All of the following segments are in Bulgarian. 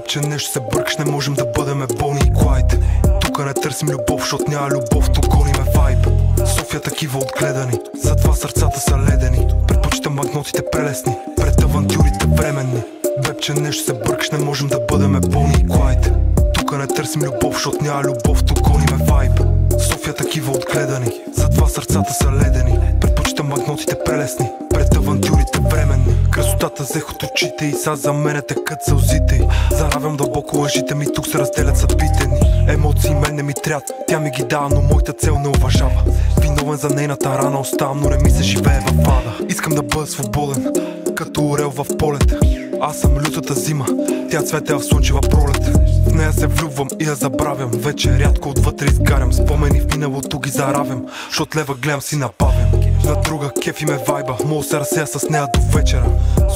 Че нещо се бъркаш, не можем да бъдеме Бони и Клайд. Тука не търсим любов, защото няма любов, тук гониме вайб. София такива отгледани, затова сърцата са ледени. Предпочитам банкнотите прелесни, пред авантюрите временни. Че нещо се бъркаш, не можем да бъдеме Бони и Клайд. Тука не търсим любов, защото няма любов, тук гониме вайб. София такива отгледани, затова сърцата са ледени. Предпочитам банкнотите прелесни, пред авантюрите временни. Красотата взех от очите и са за мене текат сълзите й. Заравям дълбоко лъжите ми, тук се разделят съдбите ни. Емоции мен не ми трябва, тя ми ги дава, но моята цел не уважава. Виновен за нейната рана оставам, но не ми се живее в ада. Искам да бъда свободен, като орел в полет. Аз съм лютата зима, тя цвете в слънчева пролет. В нея се влюбвам и я забравям, вече рядко отвътре изгарям. Спомени в миналото ги заравям, защото лева гледам си напавям. На друга кефи ме вайба, мога се разсея с нея до вечера.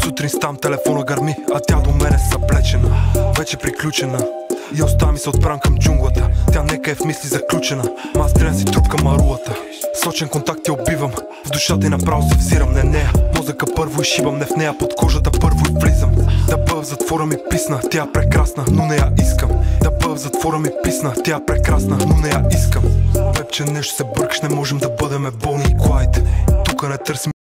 Сутрин ставам, телефона гърми, а тя до мене съблечена. Вече приключена и оставя ми се отправям към джунглата. Тя нека е в мисли заключена, ма аз трябва си трупка марулата. Сочен контакт я убивам, в душата й направо се взирам. Не нея, мозъка първо изшибам, не в нея, под кожата първо и влизам. Да бъда в затвора ми писна, тя е прекрасна, но не я искам. Да бъда в затвора ми писна, тя е прекрасна, но не я искам. Че нещо се бъркаш, не можем да бъдеме Бони и Клайд. Тука не търсим